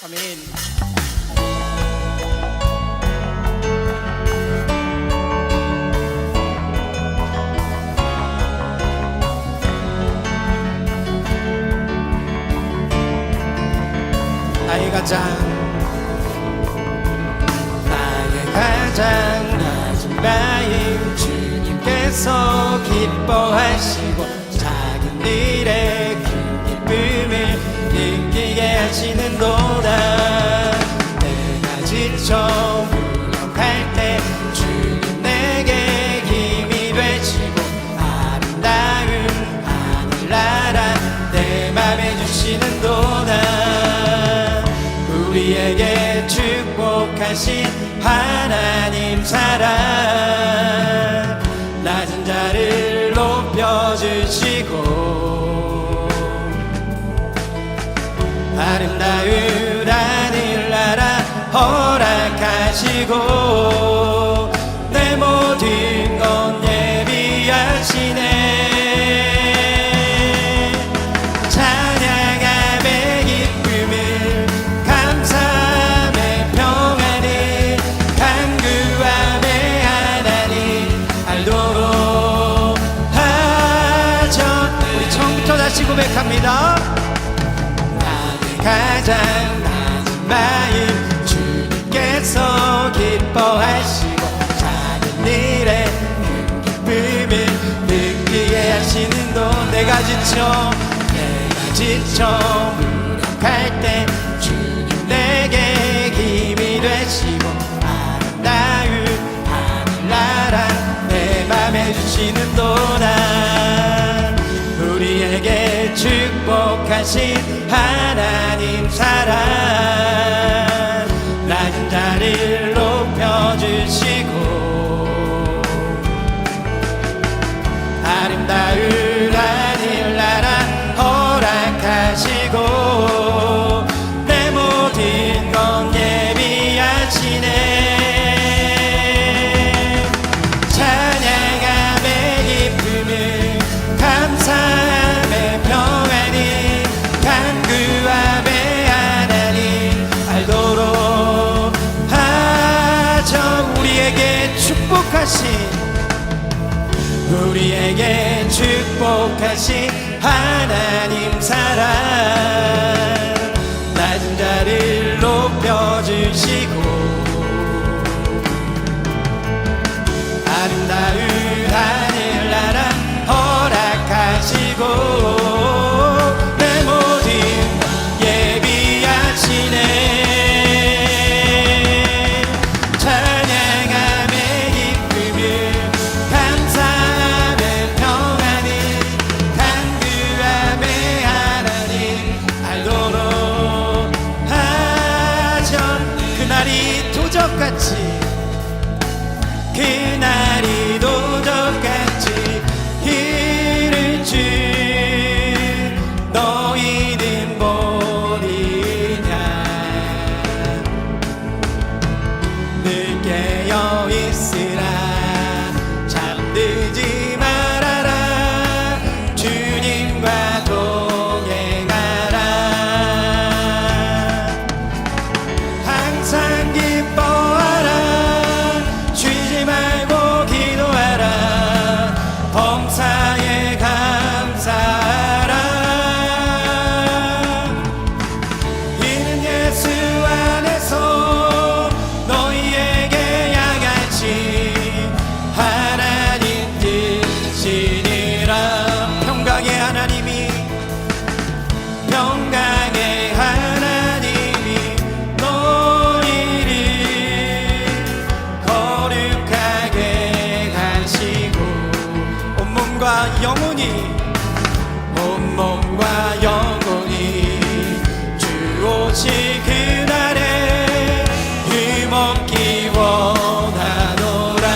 아멘. 나의 가장 낮은 마음 주님께서 기뻐하시고 작은 일에 큰 기쁨을 느끼게 하시는도다. 내가 지쳐 무력할 때 주님 내게 힘이 되시고 아름다운 하늘나라 내 맘에 주시는도다. 우리에게 축복하신 하나님 사랑 낮은 자를 높여주시고 아름다운 하늘나라 허락하시고 내 모든 것 예비하시네. 고백합니다. 나의 가장 낮은 마음 주님께서 기뻐하시고 작은 일에 큰 기쁨을 느끼게 하시는도 내가 지쳐 무력할 때 주님 내게 힘이 되시고 아름다운 하늘나라 내 맘에 주시는도다. 우리에게 축복하신 하나님 사랑 낮은 자를 높여주시고 아름다운 하늘나라 허락하시고 내 모든 것 예비하시네. 우리에게 축복하신 하나님 사랑 낮은 자를 높여주시고 아름다운 하늘나라 허락하시고 내 모든 것 예비하시네. 그날이 도적같이 이를 줄 너희는 보리냐. 늘 깨어 있으라 잠들지 말아라 주님과 동행하라. 항상 기뻐하라 쉬지 말고 기도하라 범사에 감사하라. 이는 예수 안에서 너희에게 양같이 하나님 뜻이니라. 평강의 하나님이 너희를 거룩하게 하시고 온몸과 영혼이 주 오실 그날에 힘없기 원하노라.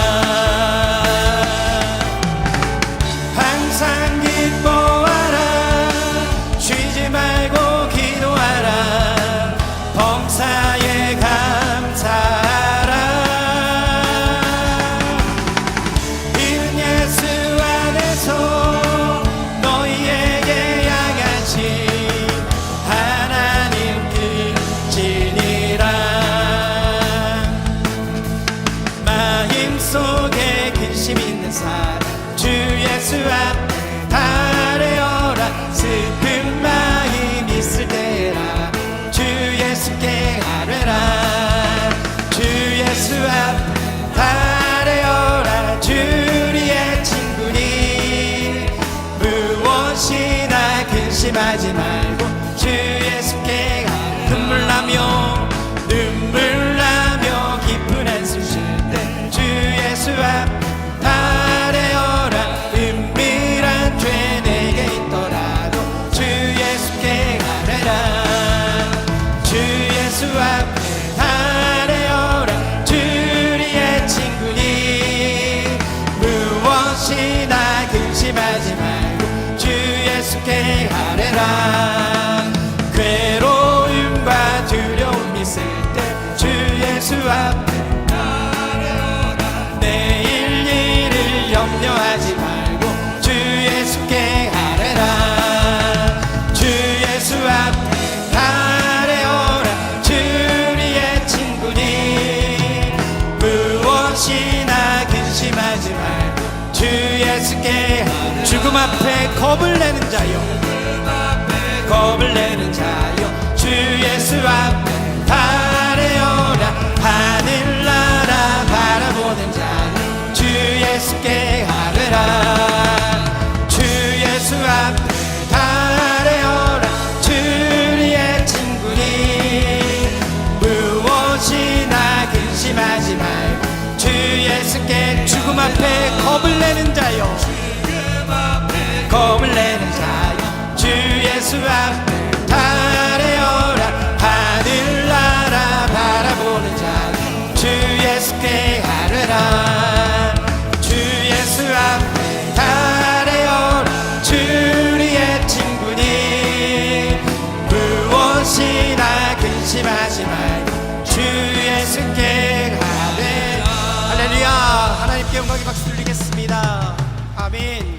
항상 기뻐하라 쉬지 말고 기도하라 범사에 감사하라. 이는 예수 안에서 너희에게 양같이 하나님 뜻이 예수께 아뢰라 주 예수 앞에 달려라 주리의 친구니 무엇이나 근심하지 말고 주 예수께 눈물 나며 깊은 한숨 쉴 때 주 예수 앞 달려라 은밀한 죄 내게 있더라도 주 예수께 아뢰라 주 예수 앞에 달려라 주리의 친구니 무엇이나 근심하지 말고 주 예수께 아뢰라 괴로움과 두려움이 있을 때 주 예수 앞에 내일 일을 염려하지 말고 주 예수께 아뢰라 주 예수 앞에 달려라 주리의 친구니 무엇이나 근심하지 말고 주 예수께 죽음 앞에 겁을 내는 자요 겁을 내는 자여 주 예수 앞에 달려라 하늘나라 바라보는 자여 주 예수께 아뢰라 주 예수 앞에 달려라 주리의 친구니 무엇이나 근심하지 말고 주 예수께 죽음 앞에 겁을 내는 자여 겁을 내는 자여 주 예수 앞에 달려라 하늘나라 바라보는 자여 주 예수께 아뢰라 주 예수 앞에 달려라 주리의 친구니 무엇이나 근심하지 말고 주 예수께 아뢰라 할렐루야 하나님께 영광의 박수 드리겠습니다 아멘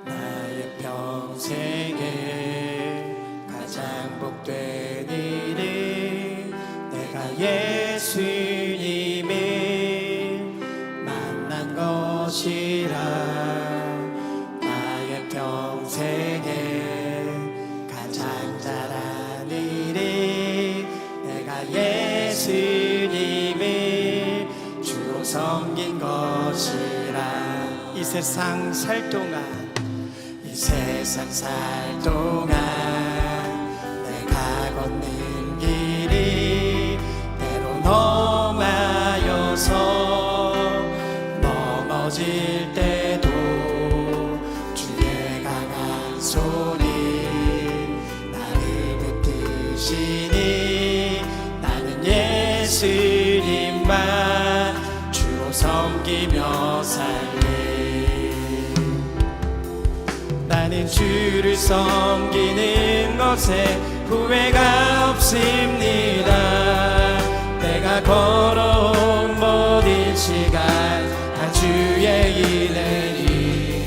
나의 평생에 가장 복된 일이 내가 예수님을 만난 것이라 나의 평생에 가장 잘한 일이 내가 예수님을 주로 섬긴 것이라 이 세상 살 동안 내가 걷는 길이 때론 험하여서 넘어질 때도 주의 강한 손이 나를 붙드시니 나는 예수님만 주로 섬기며 살리 나는 주를 섬기는 것에 후회가 없습니다 내가 걸어온 모든 시간 다 주의 은혜니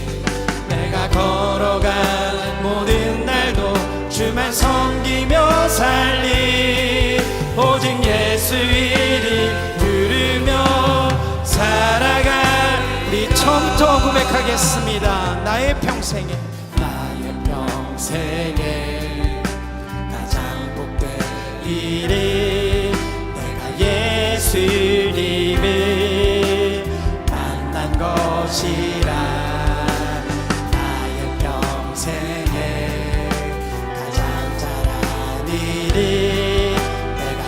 내가 걸어간 모든 날도 주만 섬기며 살리 오직 예수 이름 부르며 살아가리 처음부터 고백하겠습니다 나의 평생에 가장 복된 일이 내가 예수님을 만난 것이라 나의 평생에 가장 잘한 일이 내가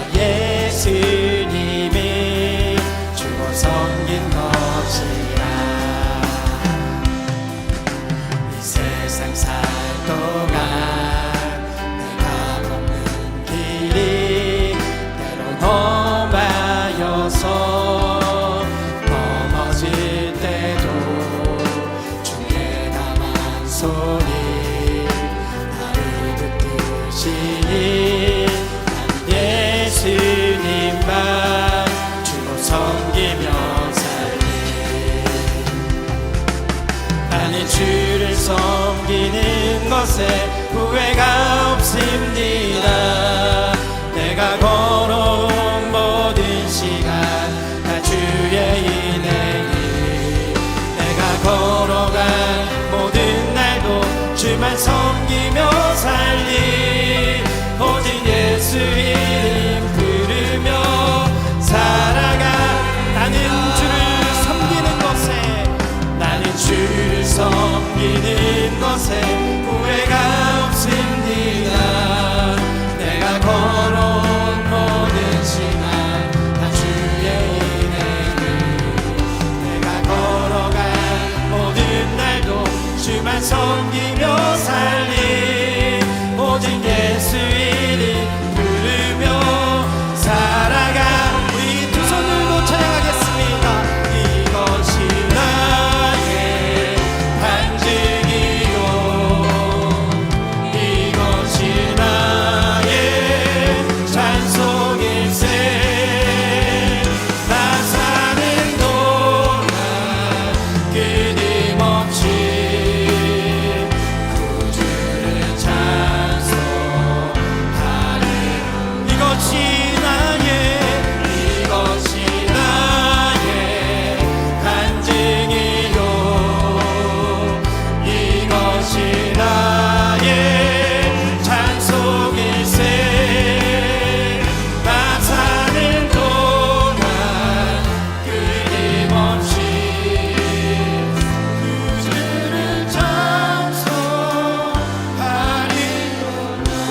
예수님을 주로 섬긴 것이라 이 세상 살 동안 내가 걷는 길이 때론 험하여서 넘어질 때도 주의 강한 손이 나를 붙드시니 것에 후회가 없습니다. 내가 걸어온 모든 시간 다 주의 인행이, 내가 걸어간 모든 날도 주만 섬기며 살리, 오직 예수 이름 부르며 살아가. 나는 주를 섬기는 것에, 나는 주를 섬기는 것에 후회가 없습니다. 내가 걸어온 모든 시간 다 주의 인행이, 내가 걸어간 모든 날도 주만 섬기며 살리, 오직 예수 이름 부르며 살아가. 우리 두 손들고 찬양하겠습니다. 이것이 나의 반증이요, 이것이 나의 찬송일세. 나 사는 동안 끊임없이 구주를 찬송하리. 이것이 나의 간증이요, 이것이 나의 찬송일세. 나 사는 동안 끊임없이 구주를 찬송하리.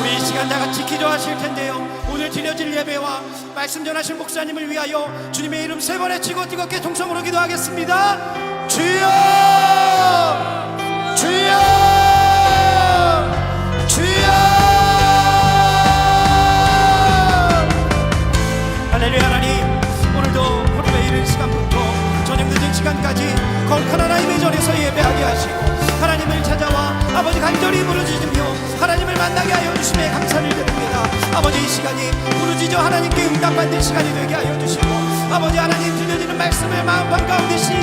우리 이 시간 다 같이 기도하실 텐데요, 오늘 드려질 예배와 말씀 전하신 목사님을 위하여 주님의 이름 세 번 외치고 뜨겁게 통성으로 기도하겠습니다. 주여, 주여, 주여. 할렐루야. 하나님, 오늘도 하루에 이른 시간부터 저녁 늦은 시간까지 거룩한 하나님의 전에서 예배하게 하시고 하나님을 찾아와 아버지 간절히 부르짖으며 하나님을 만나게 하여 주심에 감사를 드립니다. 아버지, 이 시간이 부르짖어 하나님께 응답받는 시간이 되게 하여 주시고, 아버지 하나님 들려지는 말씀을 마음 한가운데 쓰일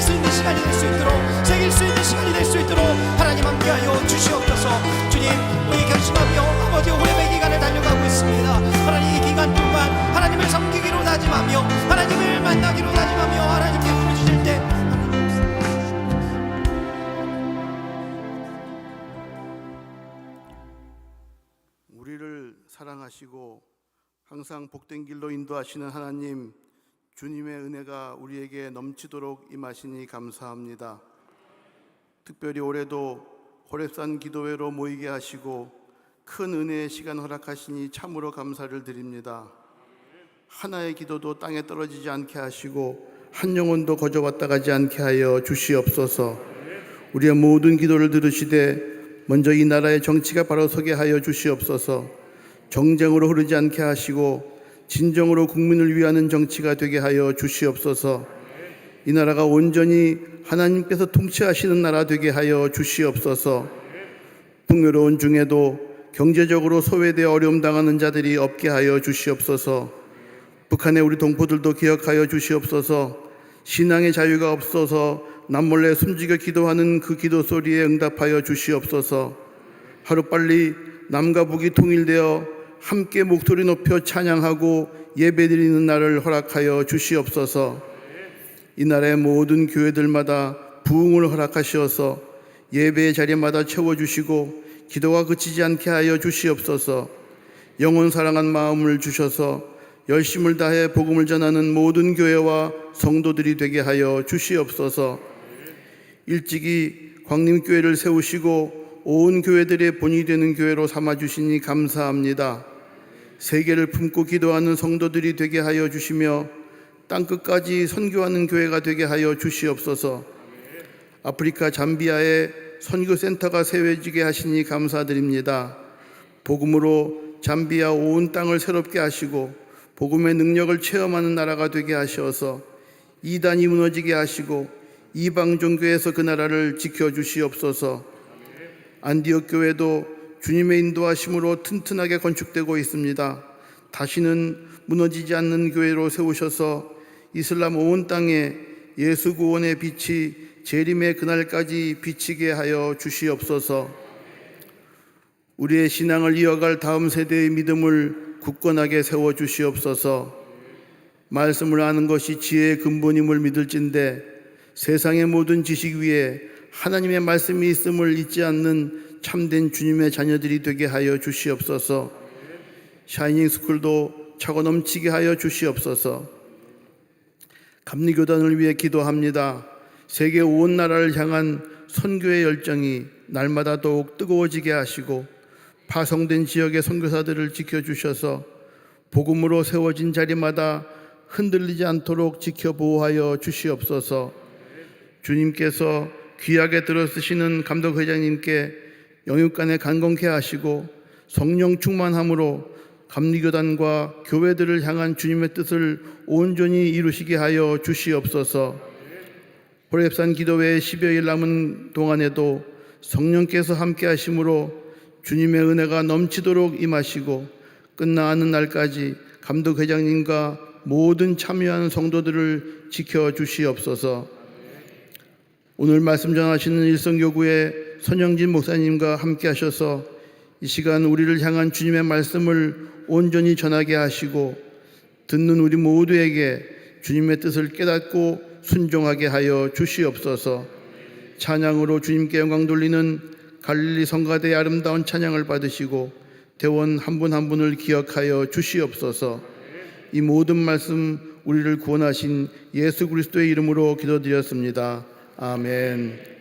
수 있는 시간이 될 수 있도록, 새길 수 있는 시간이 될 수 있도록 하나님 함께하여 주시옵소서. 주님, 우리 결심하며 아버지 호reb의 기간을 달려가고 있습니다. 하나님, 이 기간 동안 하나님을 섬기기로 다짐하며 하나님을 만나기로 다짐하며 하나님께 부르짖을 때 우리를 사랑하시고 항상 복된 길로 인도하시는 하나님, 주님의 은혜가 우리에게 넘치도록 임하시니 감사합니다. 특별히 올해도 호렙산 기도회로 모이게 하시고 큰 은혜의 시간 허락하시니 참으로 감사를 드립니다. 하나의 기도도 땅에 떨어지지 않게 하시고 한 영혼도 거저 왔다 가지 않게 하여 주시옵소서. 우리의 모든 기도를 들으시되 먼저 이 나라의 정치가 바로 서게 하여 주시옵소서. 정쟁으로 흐르지 않게 하시고 진정으로 국민을 위하는 정치가 되게 하여 주시옵소서. 이 나라가 온전히 하나님께서 통치하시는 나라 되게 하여 주시옵소서. 풍요로운 중에도 경제적으로 소외되어 어려움 당하는 자들이 없게 하여 주시옵소서. 북한의 우리 동포들도 기억하여 주시옵소서. 신앙의 자유가 없어서 남몰래 숨지겨 기도하는 그 기도 소리에 응답하여 주시옵소서. 하루빨리 남과 북이 통일되어 함께 목소리 높여 찬양하고 예배드리는 날을 허락하여 주시옵소서. 이 나라의 모든 교회들마다 부흥을 허락하시어서 예배의 자리마다 채워주시고 기도가 그치지 않게 하여 주시옵소서. 영혼 사랑한 마음을 주셔서 열심을 다해 복음을 전하는 모든 교회와 성도들이 되게 하여 주시옵소서. 일찍이 광림교회를 세우시고 온 교회들의 본이 되는 교회로 삼아주시니 감사합니다. 세계를 품고 기도하는 성도들이 되게 하여 주시며 땅끝까지 선교하는 교회가 되게 하여 주시옵소서. 아프리카 잠비아에 선교센터가 세워지게 하시니 감사드립니다. 복음으로 잠비아 온 땅을 새롭게 하시고 복음의 능력을 체험하는 나라가 되게 하셔서 이단이 무너지게 하시고 이방 종교에서 그 나라를 지켜주시옵소서. 안디옥 교회도 주님의 인도하심으로 튼튼하게 건축되고 있습니다. 다시는 무너지지 않는 교회로 세우셔서 이슬람 온 땅에 예수 구원의 빛이 재림의 그날까지 비치게 하여 주시옵소서. 우리의 신앙을 이어갈 다음 세대의 믿음을 굳건하게 세워 주시옵소서. 말씀을 아는 것이 지혜의 근본임을 믿을진데 세상의 모든 지식 위에 하나님의 말씀이 있음을 잊지 않는 참된 주님의 자녀들이 되게 하여 주시옵소서. 샤이닝 스쿨도 차고 넘치게 하여 주시옵소서. 감리교단을 위해 기도합니다. 세계 온 나라를 향한 선교의 열정이 날마다 더욱 뜨거워지게 하시고 파송된 지역의 선교사들을 지켜주셔서 복음으로 세워진 자리마다 흔들리지 않도록 지켜 보호하여 주시옵소서. 주님께서 귀하게 들어쓰시는 감독회장님께 영육간에 강건케 하시고 성령 충만함으로 감리교단과 교회들을 향한 주님의 뜻을 온전히 이루시게 하여 주시옵소서. 호렙산 기도회 10여일 남은 동안에도 성령께서 함께 하심으로 주님의 은혜가 넘치도록 임하시고 끝나는 날까지 감독회장님과 모든 참여하는 성도들을 지켜주시옵소서. 오늘 말씀 전하시는 일성교구의 선영진 목사님과 함께 하셔서 이 시간 우리를 향한 주님의 말씀을 온전히 전하게 하시고 듣는 우리 모두에게 주님의 뜻을 깨닫고 순종하게 하여 주시옵소서. 찬양으로 주님께 영광 돌리는 갈릴리 성가대의 아름다운 찬양을 받으시고 대원 한 분 한 분을 기억하여 주시옵소서. 이 모든 말씀 우리를 구원하신 예수 그리스도의 이름으로 기도드렸습니다. 아멘.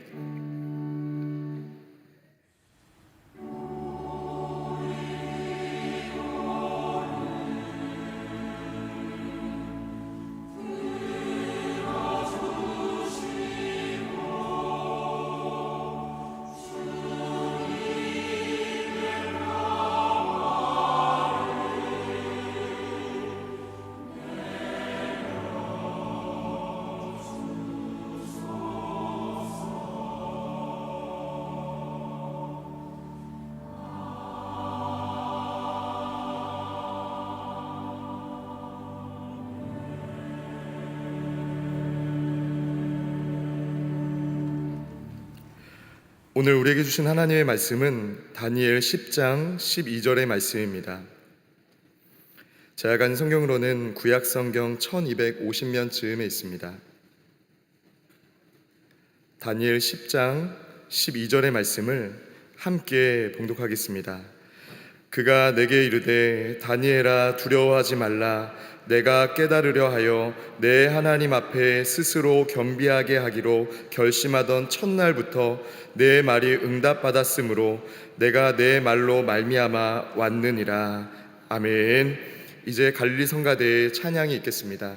오늘 우리에게 주신 하나님의 말씀은 다니엘 10장 12절의 말씀입니다. 제가 간 성경으로는 구약 성경 1250면 즈음에 있습니다. 다니엘 10장 12절의 말씀을 함께 봉독하겠습니다. 그가 내게 이르되 다니엘아 두려워하지 말라. 내가 깨달으려 하여 내 하나님 앞에 스스로 겸비하게 하기로 결심하던 첫날부터 내 말이 응답받았으므로 내가 내 말로 말미암아 왔느니라. 아멘. 이제 갈릴리 성가대의 찬양이 있겠습니다.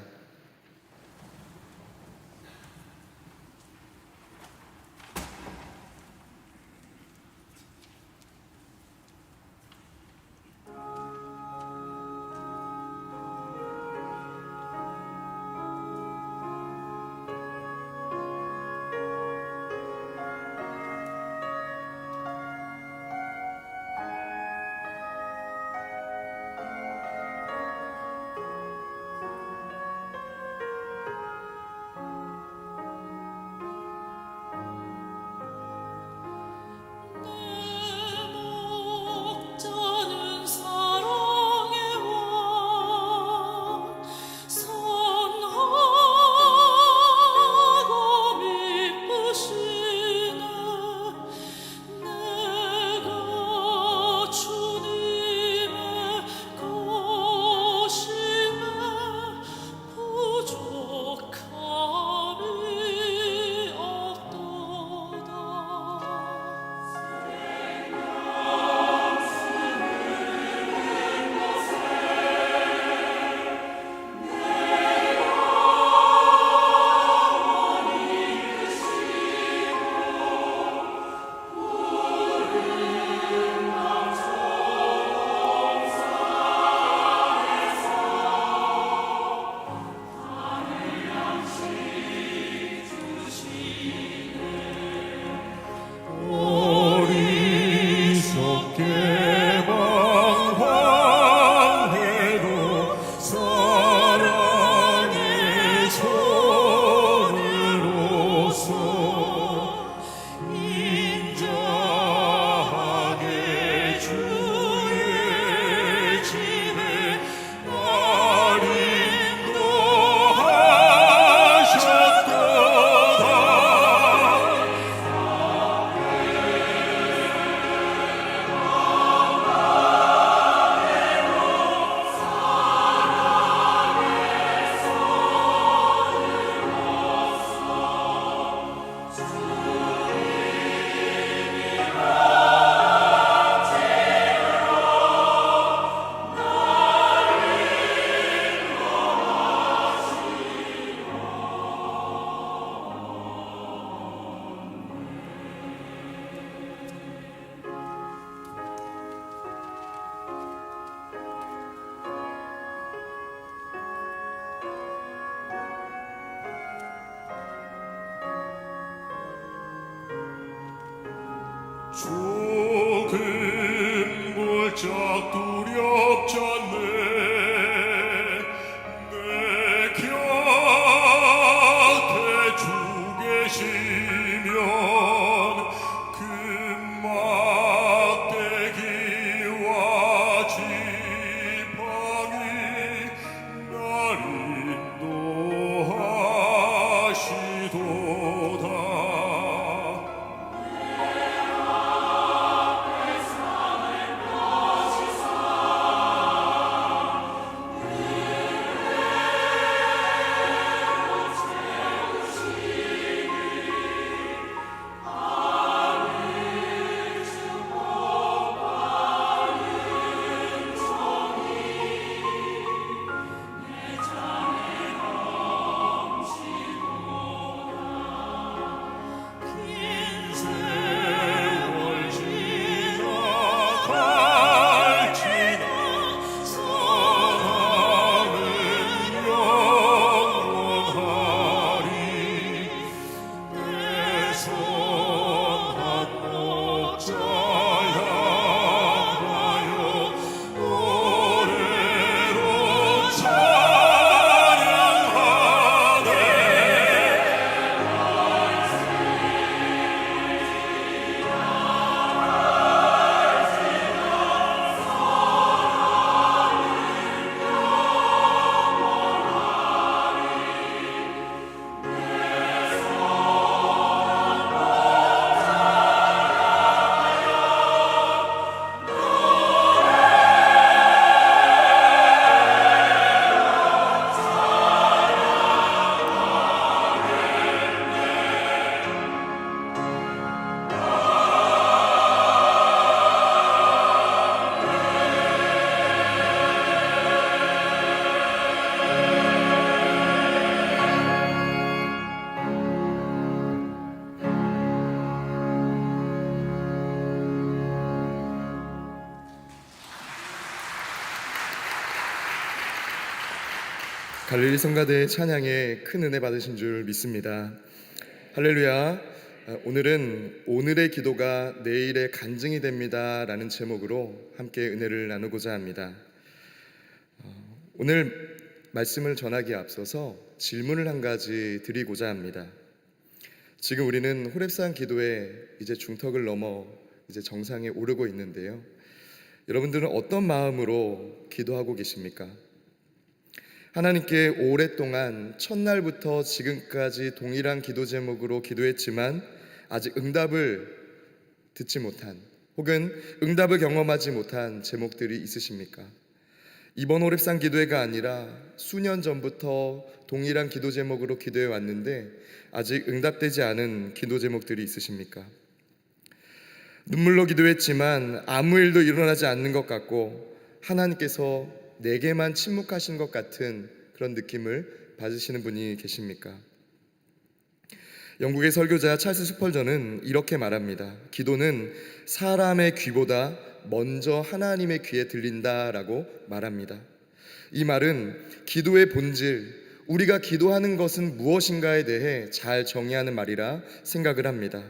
인자하게 갈릴리 성가대의 찬양에 큰 은혜 받으신 줄 믿습니다. 할렐루야. 오늘은 오늘의 기도가 내일의 간증이 됩니다 라는 제목으로 함께 은혜를 나누고자 합니다. 오늘 말씀을 전하기에 앞서서 질문을 한 가지 드리고자 합니다. 지금 우리는 호렙산 기도에 이제 중턱을 넘어 이제 정상에 오르고 있는데요. 여러분들은 어떤 마음으로 기도하고 계십니까? 하나님께 오랫동안 첫날부터 지금까지 동일한 기도 제목으로 기도했지만 아직 응답을 듣지 못한 혹은 응답을 경험하지 못한 제목들이 있으십니까? 이번 호렙산 기도회가 아니라 수년 전부터 동일한 기도 제목으로 기도해 왔는데 아직 응답되지 않은 기도 제목들이 있으십니까? 눈물로 기도했지만 아무 일도 일어나지 않는 것 같고 하나님께서 내게만 침묵하신 것 같은 그런 느낌을 받으시는 분이 계십니까? 영국의 설교자 찰스 스펄전은 이렇게 말합니다. 기도는 사람의 귀보다 먼저 하나님의 귀에 들린다라고 말합니다. 이 말은 기도의 본질, 우리가 기도하는 것은 무엇인가에 대해 잘 정의하는 말이라 생각을 합니다.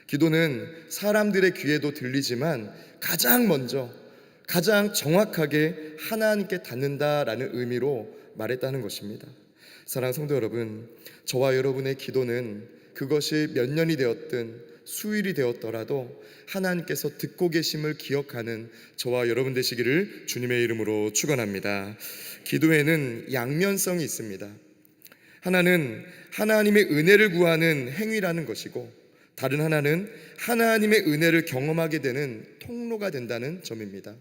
기도는 사람들의 귀에도 들리지만 가장 먼저 가장 정확하게 하나님께 닿는다라는 의미로 말했다는 것입니다. 사랑하는 성도 여러분, 저와 여러분의 기도는 그것이 몇 년이 되었든 수일이 되었더라도 하나님께서 듣고 계심을 기억하는 저와 여러분 되시기를 주님의 이름으로 축원합니다. 기도에는 양면성이 있습니다. 하나는 하나님의 은혜를 구하는 행위라는 것이고 다른 하나는 하나님의 은혜를 경험하게 되는 통로가 된다는 점입니다.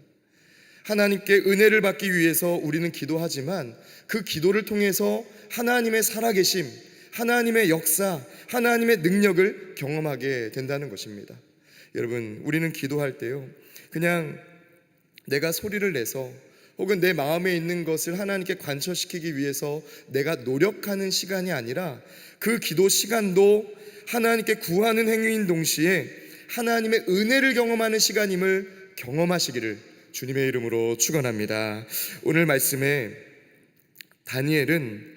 하나님께 은혜를 받기 위해서 우리는 기도하지만 그 기도를 통해서 하나님의 살아계심, 하나님의 역사, 하나님의 능력을 경험하게 된다는 것입니다. 여러분, 우리는 기도할 때요, 그냥 내가 소리를 내서 혹은 내 마음에 있는 것을 하나님께 관철시키기 위해서 내가 노력하는 시간이 아니라 그 기도 시간도 하나님께 구하는 행위인 동시에 하나님의 은혜를 경험하는 시간임을 경험하시기를 주님의 이름으로 축원합니다. 오늘 말씀에 다니엘은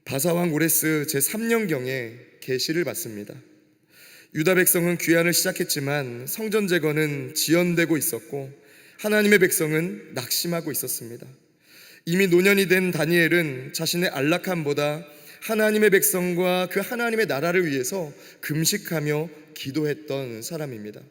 바사왕 고레스 제3년경에 계시를 받습니다. 유다 백성은 귀환을 시작했지만 성전 재건은 지연되고 있었고 하나님의 백성은 낙심하고 있었습니다. 이미 노년이 된 다니엘은 자신의 안락함보다 하나님의 백성과 그 하나님의 나라를 위해서 금식하며 기도했던 사람입니다.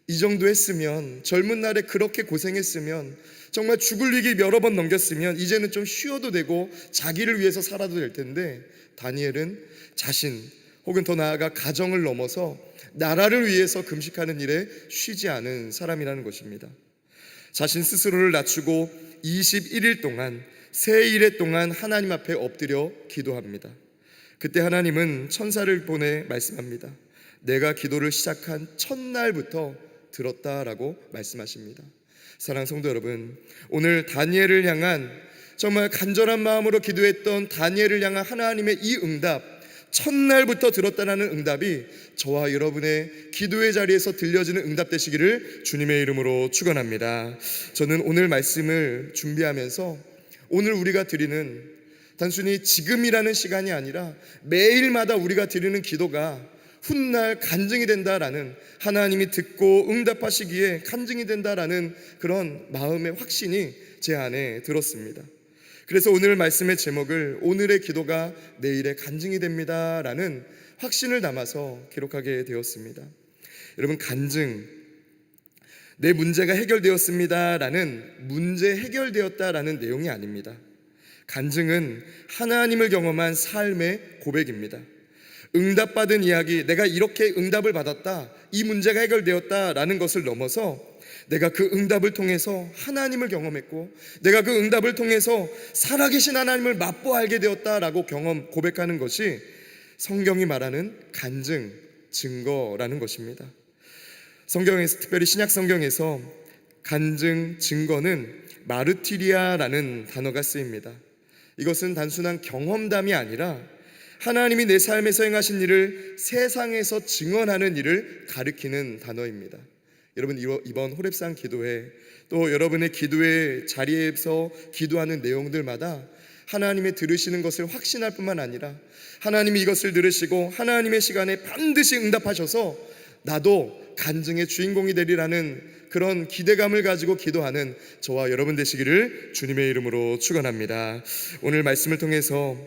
이 정도 했으면, 젊은 날에 그렇게 고생했으면, 정말 죽을 위기 여러 번 넘겼으면 이제는 좀 쉬어도 되고 자기를 위해서 살아도 될 텐데, 다니엘은 자신 혹은 더 나아가 가정을 넘어서 나라를 위해서 금식하는 일에 쉬지 않은 사람이라는 것입니다. 자신 스스로를 낮추고 21일 동안 세 일의 동안 하나님 앞에 엎드려 기도합니다. 그때 하나님은 천사를 보내 말씀합니다. 내가 기도를 시작한 첫날부터 들었다라고 말씀하십니다. 사랑하는 성도 여러분, 오늘 다니엘을 향한 정말 간절한 마음으로 기도했던 다니엘을 향한 하나님의 이 응답, 첫날부터 들었다라는 응답이 저와 여러분의 기도의 자리에서 들려지는 응답 되시기를 주님의 이름으로 축원합니다. 저는 오늘 말씀을 준비하면서 오늘 우리가 드리는 단순히 지금이라는 시간이 아니라 매일마다 우리가 드리는 기도가 훗날 간증이 된다라는, 하나님이 듣고 응답하시기에 간증이 된다라는 그런 마음의 확신이 제 안에 들었습니다. 그래서 오늘 말씀의 제목을 오늘의 기도가 내일의 간증이 됩니다 라는 확신을 담아서 기록하게 되었습니다. 여러분, 간증, 내 문제가 해결되었습니다 라는 문제 해결되었다라는 내용이 아닙니다. 간증은 하나님을 경험한 삶의 고백입니다. 응답받은 이야기, 내가 이렇게 응답을 받았다, 이 문제가 해결되었다라는 것을 넘어서 내가 그 응답을 통해서 하나님을 경험했고 내가 그 응답을 통해서 살아계신 하나님을 맛보아 알게 되었다라고 고백하는 것이 성경이 말하는 간증, 증거라는 것입니다. 성경에서, 특별히 신약 성경에서 간증, 증거는 마르티리아라는 단어가 쓰입니다. 이것은 단순한 경험담이 아니라 하나님이 내 삶에서 행하신 일을 세상에서 증언하는 일을 가리키는 단어입니다. 여러분, 이번 호렙산 기도회 또 여러분의 기도의 자리에서 기도하는 내용들마다 하나님의 들으시는 것을 확신할 뿐만 아니라 하나님이 이것을 들으시고 하나님의 시간에 반드시 응답하셔서 나도 간증의 주인공이 되리라는 그런 기대감을 가지고 기도하는 저와 여러분 되시기를 주님의 이름으로 축원합니다. 오늘 말씀을 통해서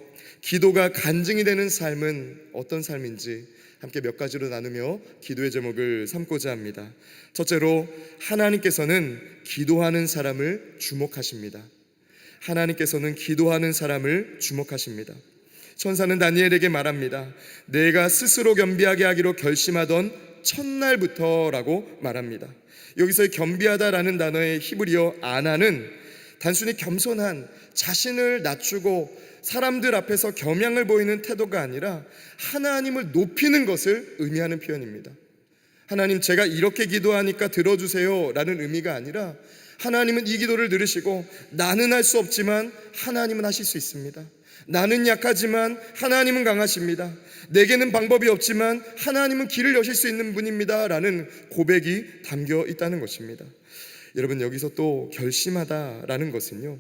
기도가 간증이 되는 삶은 어떤 삶인지 함께 몇 가지로 나누며 기도의 제목을 삼고자 합니다. 첫째로, 하나님께서는 기도하는 사람을 주목하십니다. 하나님께서는 기도하는 사람을 주목하십니다. 천사는 다니엘에게 말합니다. 내가 스스로 겸비하게 하기로 결심하던 첫날부터라고 말합니다. 여기서의 겸비하다라는 단어의 히브리어 아나는 단순히 겸손한, 자신을 낮추고 사람들 앞에서 겸양을 보이는 태도가 아니라 하나님을 높이는 것을 의미하는 표현입니다. 하나님, 제가 이렇게 기도하니까 들어주세요 라는 의미가 아니라 하나님은 이 기도를 들으시고 나는 할 수 없지만 하나님은 하실 수 있습니다. 나는 약하지만 하나님은 강하십니다. 내게는 방법이 없지만 하나님은 길을 여실 수 있는 분입니다 라는 고백이 담겨 있다는 것입니다. 여러분, 여기서 또 결심하다라는 것은요,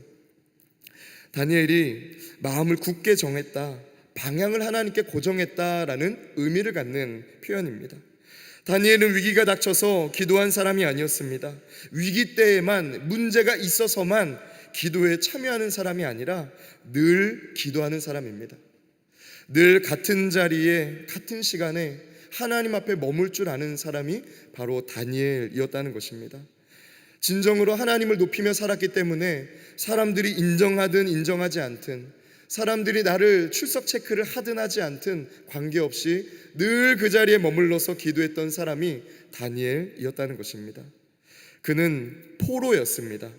다니엘이 마음을 굳게 정했다, 방향을 하나님께 고정했다라는 의미를 갖는 표현입니다. 다니엘은 위기가 닥쳐서 기도한 사람이 아니었습니다. 위기 때에만, 문제가 있어서만 기도에 참여하는 사람이 아니라 늘 기도하는 사람입니다. 늘 같은 자리에 같은 시간에 하나님 앞에 머물 줄 아는 사람이 바로 다니엘이었다는 것입니다. 진정으로 하나님을 높이며 살았기 때문에 사람들이 인정하든 인정하지 않든, 사람들이 나를 출석 체크를 하든 하지 않든 관계없이 늘 그 자리에 머물러서 기도했던 사람이 다니엘이었다는 것입니다. 그는 포로였습니다.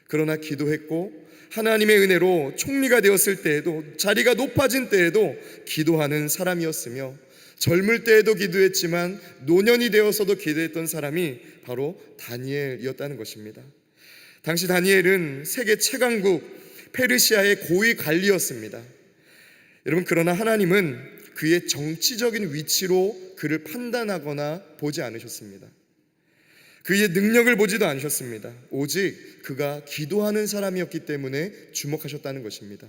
그러나 기도했고 하나님의 은혜로 총리가 되었을 때에도, 자리가 높아진 때에도 기도하는 사람이었으며, 젊을 때에도 기도했지만 노년이 되어서도 기도했던 사람이 바로 다니엘이었다는 것입니다. 당시 다니엘은 세계 최강국 페르시아의 고위 관리였습니다. 여러분, 그러나 하나님은 그의 정치적인 위치로 그를 판단하거나 보지 않으셨습니다. 그의 능력을 보지도 않으셨습니다. 오직 그가 기도하는 사람이었기 때문에 주목하셨다는 것입니다.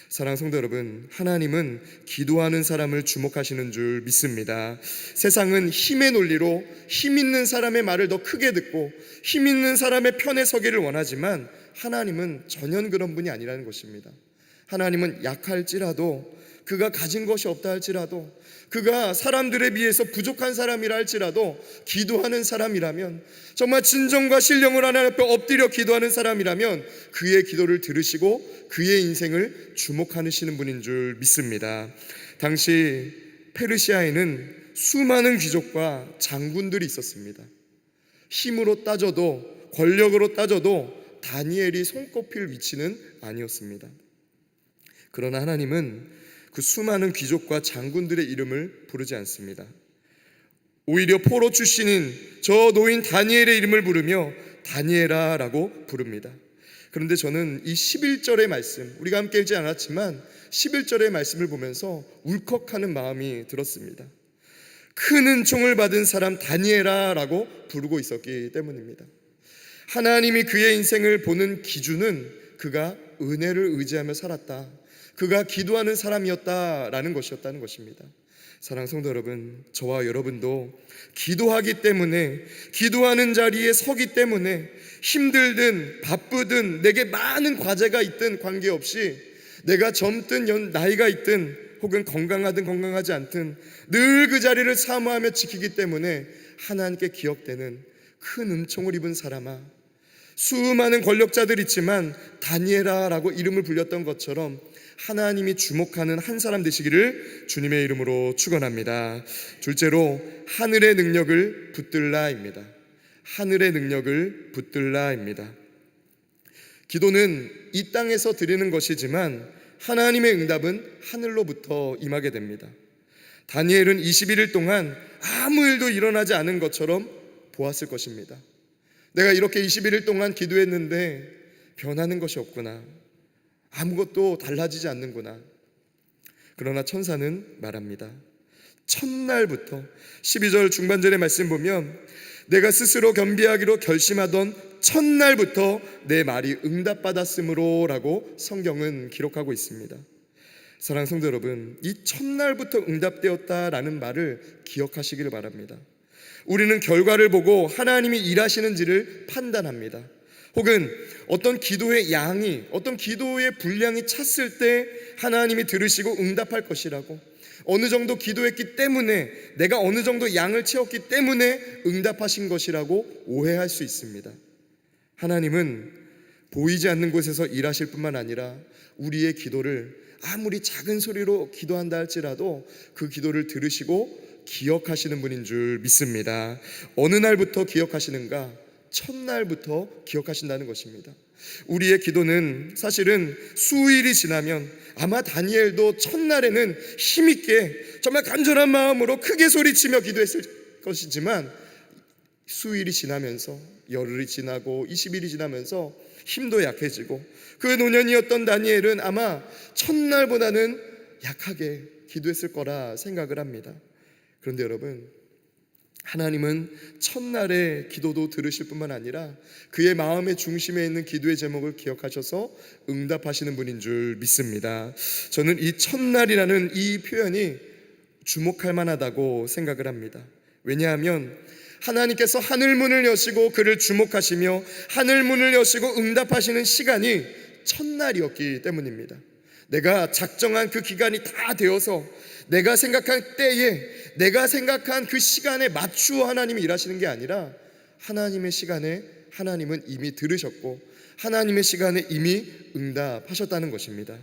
사랑하는 성도 여러분, 하나님은 기도하는 사람을 주목하시는 줄 믿습니다. 세상은 힘의 논리로 힘 있는 사람의 말을 더 크게 듣고 힘 있는 사람의 편에 서기를 원하지만 하나님은 전혀 그런 분이 아니라는 것입니다. 하나님은 약할지라도, 그가 가진 것이 없다 할지라도, 그가 사람들에 비해서 부족한 사람이라 할지라도 기도하는 사람이라면, 정말 진정과 신령으로 하나님 앞에 엎드려 기도하는 사람이라면 그의 기도를 들으시고 그의 인생을 주목하시는 분인 줄 믿습니다. 당시 페르시아에는 수많은 귀족과 장군들이 있었습니다. 힘으로 따져도, 권력으로 따져도 다니엘이 손꼽힐 위치는 아니었습니다. 그러나 하나님은 그 수많은 귀족과 장군들의 이름을 부르지 않습니다. 오히려 포로 출신인 저 노인 다니엘의 이름을 부르며 다니엘아 라고 부릅니다. 그런데 저는 이 11절의 말씀, 우리가 함께 읽지 않았지만 11절의 말씀을 보면서 울컥하는 마음이 들었습니다. 큰 은총을 받은 사람 다니엘아 라고 부르고 있었기 때문입니다. 하나님이 그의 인생을 보는 기준은 그가 은혜를 의지하며 살았다, 그가 기도하는 사람이었다라는 것이었다는 것입니다. 사랑하는 성도 여러분, 저와 여러분도 기도하기 때문에, 기도하는 자리에 서기 때문에 힘들든 바쁘든 내게 많은 과제가 있든 관계없이, 내가 젊든 나이가 있든 혹은 건강하든 건강하지 않든 늘 그 자리를 사모하며 지키기 때문에 하나님께 기억되는 큰 은총을 입은 사람아, 수많은 권력자들 있지만 다니엘아 라고 이름을 불렸던 것처럼 하나님이 주목하는 한 사람 되시기를 주님의 이름으로 축원합니다. 둘째로, 하늘의 능력을 붙들라입니다. 하늘의 능력을 붙들라입니다. 기도는 이 땅에서 드리는 것이지만 하나님의 응답은 하늘로부터 임하게 됩니다. 다니엘은 21일 동안 아무 일도 일어나지 않은 것처럼 보았을 것입니다. 내가 이렇게 21일 동안 기도했는데 변하는 것이 없구나, 아무것도 달라지지 않는구나. 그러나 천사는 말합니다. 첫날부터 12절 중반절의 말씀 보면 내가 스스로 겸비하기로 결심하던 첫날부터 내 말이 응답받았으므로 라고 성경은 기록하고 있습니다. 사랑하는 성도 여러분, 이 첫날부터 응답되었다라는 말을 기억하시기를 바랍니다. 우리는 결과를 보고 하나님이 일하시는지를 판단합니다. 혹은 어떤 기도의 양이, 어떤 기도의 분량이 찼을 때 하나님이 들으시고 응답할 것이라고, 어느 정도 기도했기 때문에, 내가 어느 정도 양을 채웠기 때문에 응답하신 것이라고 오해할 수 있습니다. 하나님은 보이지 않는 곳에서 일하실 뿐만 아니라 우리의 기도를 아무리 작은 소리로 기도한다 할지라도 그 기도를 들으시고 기억하시는 분인 줄 믿습니다. 어느 날부터 기억하시는가? 첫날부터 기억하신다는 것입니다. 우리의 기도는 사실은 수일이 지나면, 아마 다니엘도 첫날에는 힘있게 정말 간절한 마음으로 크게 소리치며 기도했을 것이지만, 수일이 지나면서, 열흘이 지나고 20일이 지나면서 힘도 약해지고, 그 노년이었던 다니엘은 아마 첫날보다는 약하게 기도했을 거라 생각을 합니다. 그런데 여러분, 하나님은 첫날의 기도도 들으실 뿐만 아니라 그의 마음의 중심에 있는 기도의 제목을 기억하셔서 응답하시는 분인 줄 믿습니다. 저는 이 첫날이라는 이 표현이 주목할 만하다고 생각을 합니다. 왜냐하면 하나님께서 하늘문을 여시고 그를 주목하시며 하늘문을 여시고 응답하시는 시간이 첫날이었기 때문입니다. 내가 작정한 그 기간이 다 되어서 내가 생각한 때에, 내가 생각한 그 시간에 맞추어 하나님이 일하시는 게 아니라, 하나님의 시간에 하나님은 이미 들으셨고 하나님의 시간에 이미 응답하셨다는 것입니다.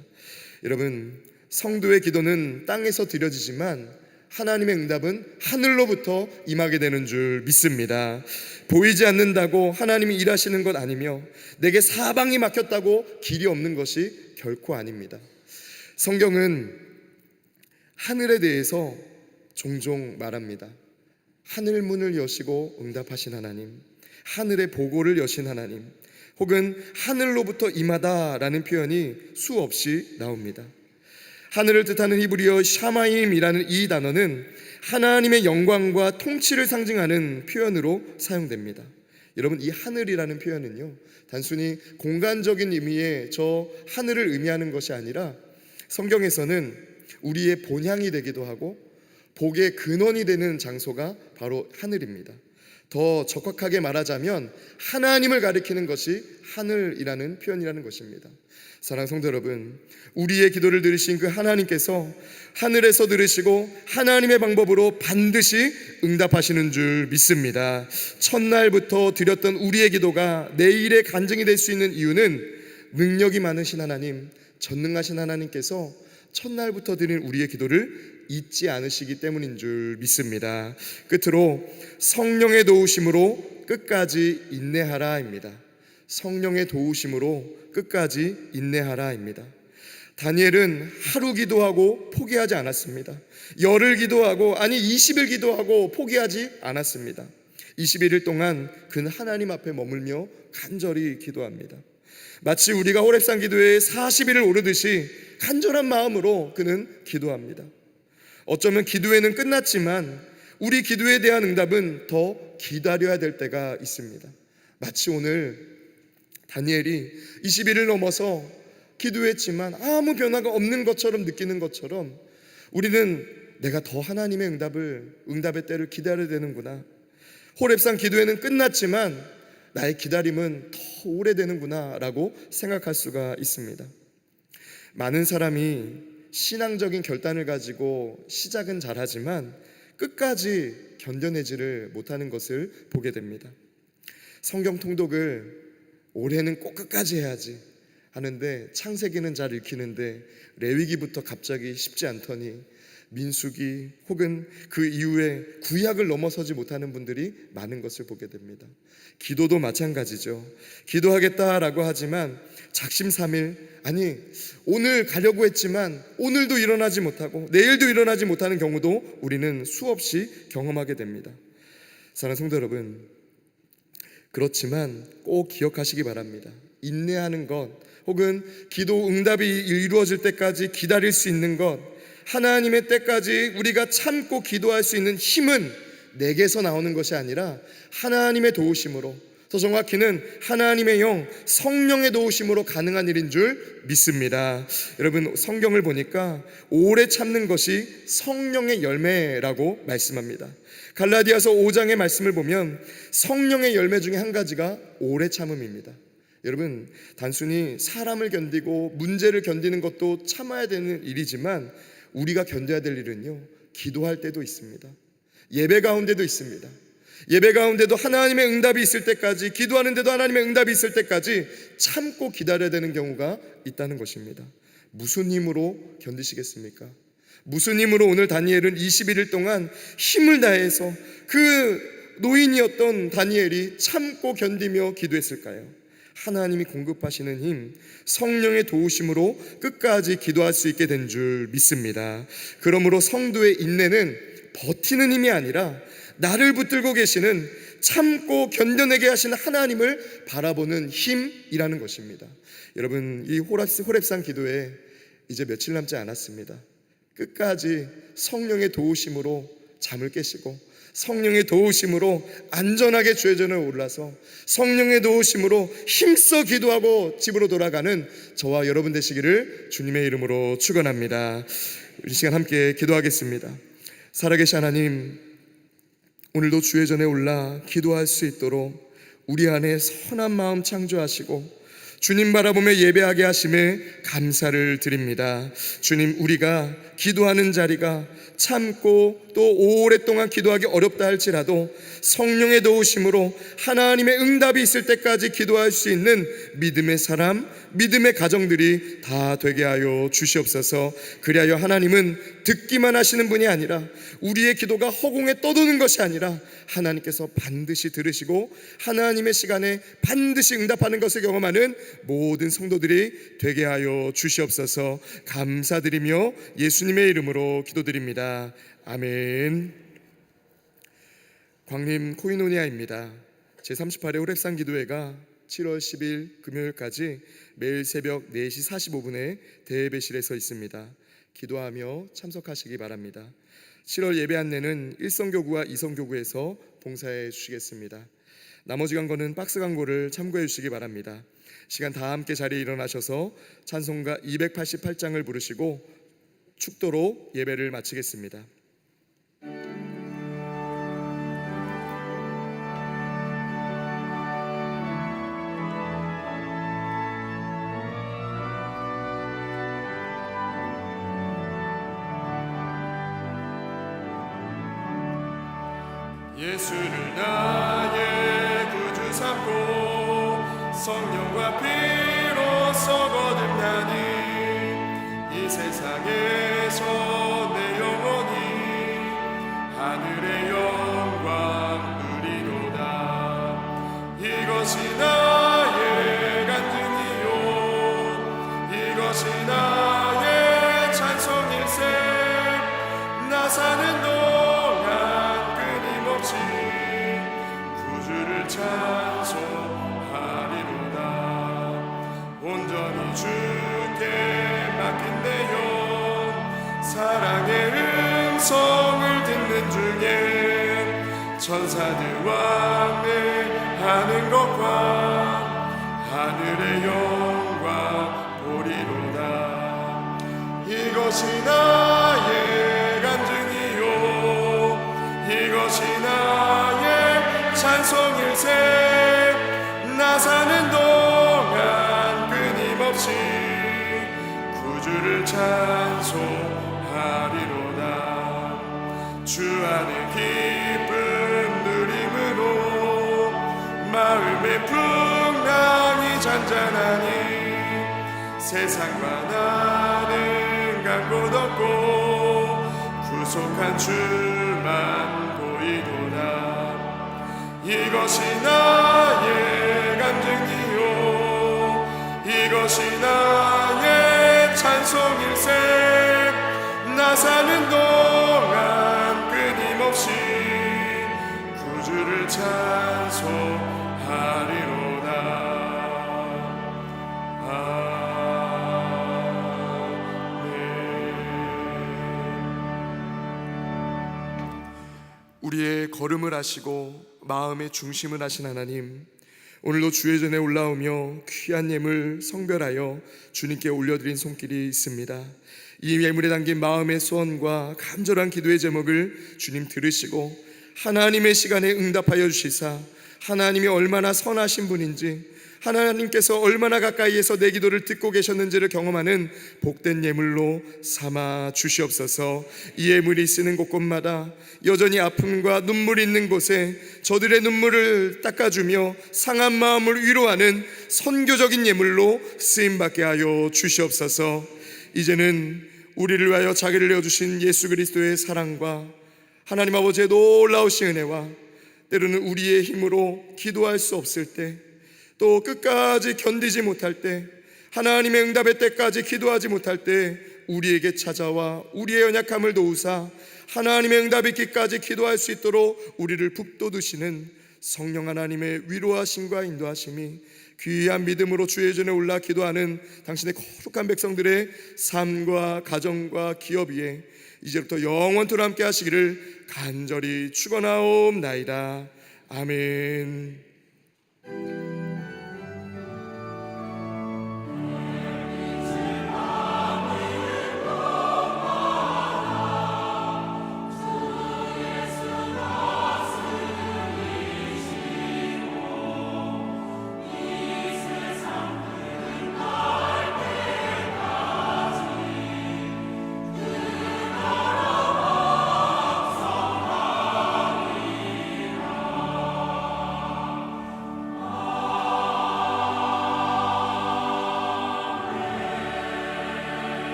여러분, 성도의 기도는 땅에서 드려지지만 하나님의 응답은 하늘로부터 임하게 되는 줄 믿습니다. 보이지 않는다고 하나님이 일하시는 것 아니며, 내게 사방이 막혔다고 길이 없는 것이 결코 아닙니다. 성경은 하늘에 대해서 종종 말합니다. 하늘문을 여시고 응답하신 하나님, 하늘의 보고를 여신 하나님, 혹은 하늘로부터 임하다라는 표현이 수없이 나옵니다. 하늘을 뜻하는 히브리어 샤마임이라는 이 단어는 하나님의 영광과 통치를 상징하는 표현으로 사용됩니다. 여러분, 이 하늘이라는 표현은요, 단순히 공간적인 의미의 저 하늘을 의미하는 것이 아니라 성경에서는 우리의 본향이 되기도 하고 복의 근원이 되는 장소가 바로 하늘입니다. 더 적확하게 말하자면 하나님을 가리키는 것이 하늘이라는 표현이라는 것입니다. 사랑하는 성도 여러분, 우리의 기도를 들으신 그 하나님께서 하늘에서 들으시고 하나님의 방법으로 반드시 응답하시는 줄 믿습니다. 첫날부터 드렸던 우리의 기도가 내일의 간증이 될 수 있는 이유는 능력이 많으신 하나님, 전능하신 하나님께서 첫날부터 드린 우리의 기도를 잊지 않으시기 때문인 줄 믿습니다. 끝으로 성령의 도우심으로 끝까지 인내하라입니다. 성령의 도우심으로 끝까지 인내하라입니다. 다니엘은 하루 기도하고 포기하지 않았습니다. 열흘 기도하고, 아니 20일 기도하고 포기하지 않았습니다. 21일 동안 그는 하나님 앞에 머물며 간절히 기도합니다. 마치 우리가 호렙산 기도에 40일을 오르듯이 간절한 마음으로 그는 기도합니다. 어쩌면 기도회는 끝났지만 우리 기도에 대한 응답은 더 기다려야 될 때가 있습니다. 마치 오늘 다니엘이 20일을 넘어서 기도했지만 아무 변화가 없는 것처럼 느끼는 것처럼 우리는 내가 더 하나님의 응답의 때를 기다려야 되는구나. 호렙산 기도회는 끝났지만 나의 기다림은 더 오래되는구나 라고 생각할 수가 있습니다. 많은 사람이 신앙적인 결단을 가지고 시작은 잘하지만 끝까지 견뎌내지를 못하는 것을 보게 됩니다. 성경 통독을 올해는 꼭 끝까지 해야지 하는데 창세기는 잘 읽히는데 레위기부터 갑자기 쉽지 않더니 민수기 혹은 그 이후에 구약을 넘어서지 못하는 분들이 많은 것을 보게 됩니다. 기도도 마찬가지죠. 기도하겠다라고 하지만 작심삼일, 아니 오늘 가려고 했지만 오늘도 일어나지 못하고 내일도 일어나지 못하는 경우도 우리는 수없이 경험하게 됩니다. 사랑하는 성도 여러분, 그렇지만 꼭 기억하시기 바랍니다. 인내하는 것 혹은 기도 응답이 이루어질 때까지 기다릴 수 있는 것, 하나님의 때까지 우리가 참고 기도할 수 있는 힘은 내게서 나오는 것이 아니라 하나님의 도우심으로, 더 정확히는 하나님의 영, 성령의 도우심으로 가능한 일인 줄 믿습니다. 여러분, 성경을 보니까 오래 참는 것이 성령의 열매라고 말씀합니다. 갈라디아서 5장의 말씀을 보면 성령의 열매 중에 한 가지가 오래 참음입니다. 여러분, 단순히 사람을 견디고 문제를 견디는 것도 참아야 되는 일이지만 우리가 견뎌야 될 일은요, 기도할 때도 있습니다. 예배 가운데도 있습니다. 예배 가운데도 하나님의 응답이 있을 때까지, 기도하는데도 하나님의 응답이 있을 때까지 참고 기다려야 되는 경우가 있다는 것입니다. 무슨 힘으로 견디시겠습니까? 무슨 힘으로 오늘 다니엘은 21일 동안 힘을 다해서 그 노인이었던 다니엘이 참고 견디며 기도했을까요? 하나님이 공급하시는 힘, 성령의 도우심으로 끝까지 기도할 수 있게 된 줄 믿습니다. 그러므로 성도의 인내는 버티는 힘이 아니라 나를 붙들고 계시는, 참고 견뎌내게 하시는 하나님을 바라보는 힘이라는 것입니다. 여러분, 이 호렙산 기도에 이제 며칠 남지 않았습니다. 끝까지 성령의 도우심으로 잠을 깨시고, 성령의 도우심으로 안전하게 주의 전에 올라서, 성령의 도우심으로 힘써 기도하고 집으로 돌아가는 저와 여러분 되시기를 주님의 이름으로 축원합니다. 이 시간 함께 기도하겠습니다. 살아계신 하나님, 오늘도 주의 전에 올라 기도할 수 있도록 우리 안에 선한 마음 창조하시고 주님 바라보며 예배하게 하심에 감사를 드립니다. 주님, 우리가 기도하는 자리가 참고 또 오랫동안 기도하기 어렵다 할지라도 성령의 도우심으로 하나님의 응답이 있을 때까지 기도할 수 있는 믿음의 사람, 믿음의 가정들이 다 되게 하여 주시옵소서. 그리하여 하나님은 듣기만 하시는 분이 아니라 우리의 기도가 허공에 떠도는 것이 아니라 하나님께서 반드시 들으시고 하나님의 시간에 반드시 응답하는 것을 경험하는 모든 성도들이 되게 하여 주시옵소서. 감사드리며 예수님의 이름으로 기도드립니다. 아멘. 광림 코이노니아입니다. 제38회 호렙산 기도회가 7월 10일 금요일까지 매일 새벽 4시 45분에 대예배실에 서 있습니다. 기도하며 참석하시기 바랍니다. 7월 예배 안내는 1성교구와 2성교구에서 봉사해 주시겠습니다. 나머지 광고는 박스 광고를 참고해 주시기 바랍니다. 시간 다 함께 자리에 일어나셔서 찬송가 288장을 부르시고 축도로 예배를 마치겠습니다. 예수를 나의 구주 삼고 성령과 피로써 거듭 나니 이 세상에서 내 영혼이 하늘의 영광 누리로다. 이것이 나의 간증이요 이것이 나의 찬송일세. 나 사는 동안 끊임없이 구주를 찬송하리로다. 온전히 주께 맡긴 내 영 사랑의 음성을 듣는 중에 천사들 왕래하는 것과 하늘의 영광 보리로다. 이것이 나의 간증이요 이것이 나의 찬송일세. 나 사는 동안 끊임없이 구주를 찬송하리로다. 주 안의 기쁨 누림으로 마음의 풍랑이 잔잔하니 세상과 나는 갈 곳 없고 구속한 주만 보이도다. 이것이 나의 간증이요 이것이 나의 찬송일세. 나 사는 동안 끊임없이 구주를 찬송하리로다. 우리의 걸음을 하시고 마음의 중심을 하신 하나님, 오늘도 주의 전에 올라오며 귀한 예물 성별하여 주님께 올려드린 손길이 있습니다. 이 예물에 담긴 마음의 소원과 간절한 기도의 제목을 주님 들으시고 하나님의 시간에 응답하여 주시사 하나님이 얼마나 선하신 분인지, 하나님께서 얼마나 가까이에서 내 기도를 듣고 계셨는지를 경험하는 복된 예물로 삼아 주시옵소서. 이 예물이 쓰는 곳곳마다 여전히 아픔과 눈물이 있는 곳에 저들의 눈물을 닦아주며 상한 마음을 위로하는 선교적인 예물로 쓰임받게 하여 주시옵소서. 이제는 우리를 위하여 자기를 내어주신 예수 그리스도의 사랑과 하나님 아버지의 놀라우신 은혜와 때로는 우리의 힘으로 기도할 수 없을 때, 또 끝까지 견디지 못할 때, 하나님의 응답의 때까지 기도하지 못할 때 우리에게 찾아와 우리의 연약함을 도우사 하나님의 응답이 있기까지 기도할 수 있도록 우리를 북돋우시는 성령 하나님의 위로하심과 인도하심이 귀한 믿음으로 주의 전에 올라 기도하는 당신의 거룩한 백성들의 삶과 가정과 기업 위에 이제부터 영원토록 함께 하시기를 간절히 축원하옵나이다. 아멘.